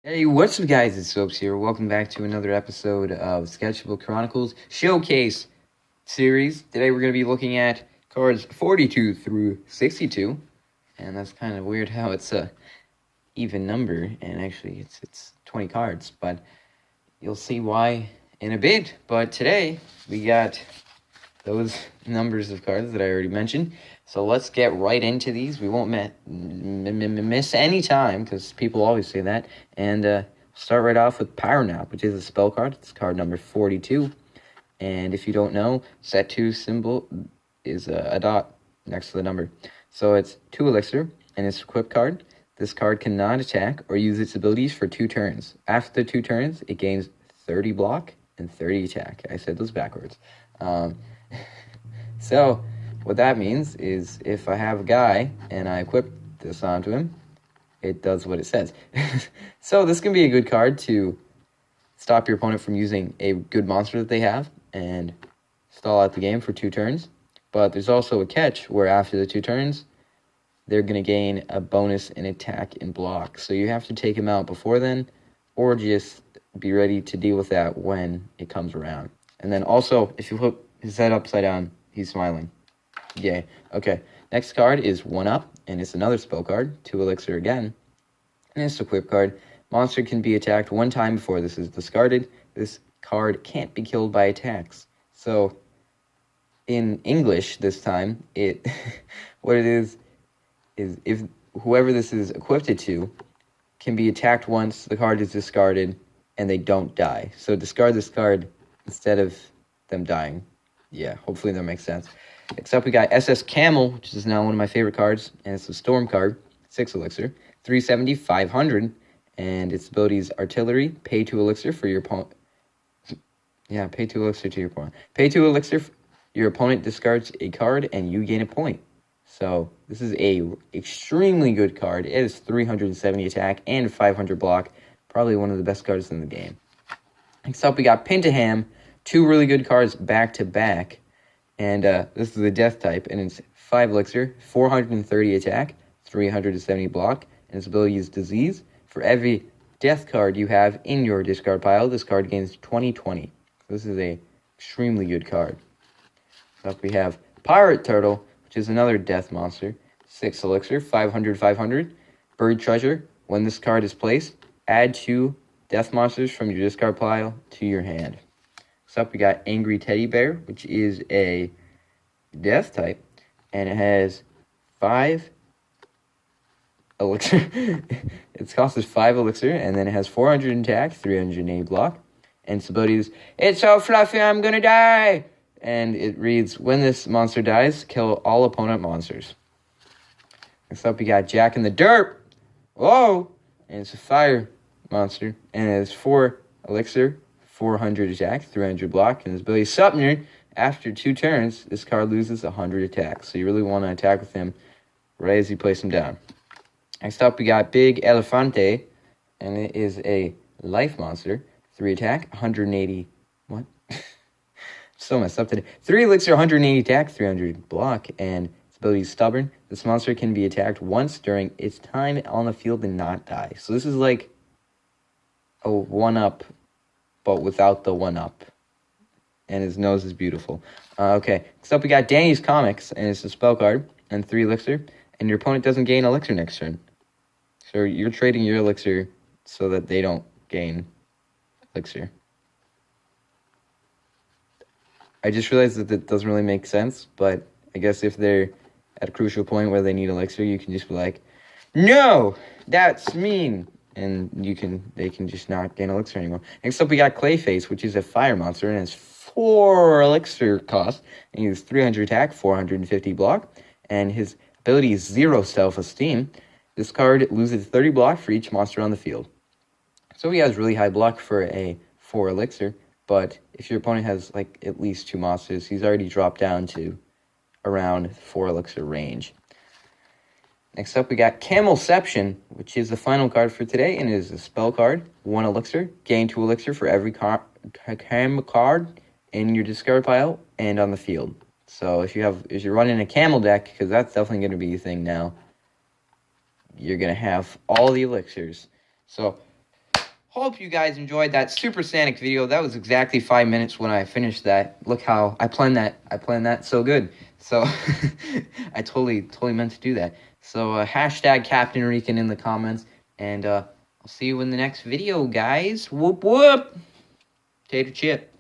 Hey, what's up, guys? It's Soaps here. Welcome back to another episode of Sketchbook Chronicles Showcase series. Today we're going to be looking at cards 42 through 62, and that's kind of weird how it's a even number, and actually it's 20 cards, but you'll see why in a bit. But today we got those numbers of cards that I already mentioned. So let's get right into these. We won't miss any time, because people always say that. And start right off with Power Nap, which is a spell card. It's card number 42. And if you don't know, set 2 symbol is a dot next to the number. So it's 2 elixir, and it's a equip card. This card cannot attack or use its abilities for 2 turns. After 2 turns, it gains 30 block and 30 attack. I said those backwards. So what that means is if I have a guy and I equip this onto him, it does what it says. So this can be a good card to stop your opponent from using a good monster that they have and stall out the game for 2 turns. But there's also a catch where after the 2 turns, they're going to gain a bonus in attack and block. So you have to take him out before then, or just be ready to deal with that when it comes around. And then also, if you put his head upside down, he's smiling. Yay. Okay. Next card is 1-Up, and it's another spell card, 2 elixir again. And it's a equip card. Monster can be attacked 1 time before this is discarded. This card can't be killed by attacks. So, in English this time, what it is if whoever this is equipped to can be attacked once, the card is discarded, and they don't die. So discard this card instead of them dying. Yeah, hopefully that makes sense. Next up, we got SS Camel, which is now one of my favorite cards, and it's a Storm card, 6 elixir, 370, 500, and its ability is Artillery, pay 2 elixir for your opponent. Yeah, pay 2 elixir to your opponent. Pay 2 elixir, your opponent discards a card, and you gain a point. So this is a extremely good card. It is 370 attack and 500 block. Probably one of the best cards in the game. Next up, we got Pinta, 2 really good cards back to back. And this is the death type, and it's 5 elixir, 430 attack, 370 block, and its ability is Disease. For every death card you have in your discard pile, this card gains 20/20. So this is a extremely good card. Next up, we have Pirate Turtle, which is another death monster, 6 elixir, 500. Buried Treasure. When this card is placed, add 2 death monsters from your discard pile to your hand. Next up, we got Angry Teddy Bear, which is a death type, and it has 5 elixir. Its cost is 5 elixir, and then it has 400 attack, 380 block, and its ability is, "It's so fluffy, I'm gonna die!" And it reads, when this monster dies, kill all opponent monsters. Next up, we got Jack in the Dirt. Whoa! And it's a fire monster, and it has 4 elixir, 400 attack, 300 block, and his ability is Supner. After 2 turns, this card loses 100 attack, so you really want to attack with him right as you place him down. Next up, we got Big Elefante, and it is a life monster, 3 attack, 180, what? So messed up today. 3 elixir, 180 attack, 300 block, and its ability is Stubborn. This monster can be attacked once during its time on the field and not die. So this is like a 1-Up, but without the 1-Up. And his nose is beautiful. Okay, next up we got Danny's Comics, and it's a spell card, and 3 elixir, and your opponent doesn't gain elixir next turn. So you're trading your elixir so that they don't gain elixir. I just realized that that doesn't really make sense, but I guess if they're at a crucial point where they need elixir, you can just be like, "No, that's mean," and they can just not gain elixir anymore. Next up, we got Clayface, which is a fire monster, and has 4 elixir cost, and he has 300 attack, 450 block, and his ability is 0 self-esteem. This card loses 30 block for each monster on the field. So he has really high block for a 4 elixir, but if your opponent has like at least 2 monsters, he's already dropped down to around 4 elixir range. Next up, we got Camelception, which is the final card for today, and it is a spell card, 1 elixir, gain 2 elixir for every cam card in your discard pile and on the field. So if you're running a camel deck, because that's definitely going to be a thing now, you're going to have all the elixirs. So hope you guys enjoyed that Super Sonic video. That was exactly 5 minutes when I finished that. Look how I planned that. I planned that so good. So I totally meant to do that. So hashtag Captain Rican in the comments. And I'll see you in the next video, guys. Whoop, whoop. Tater chip.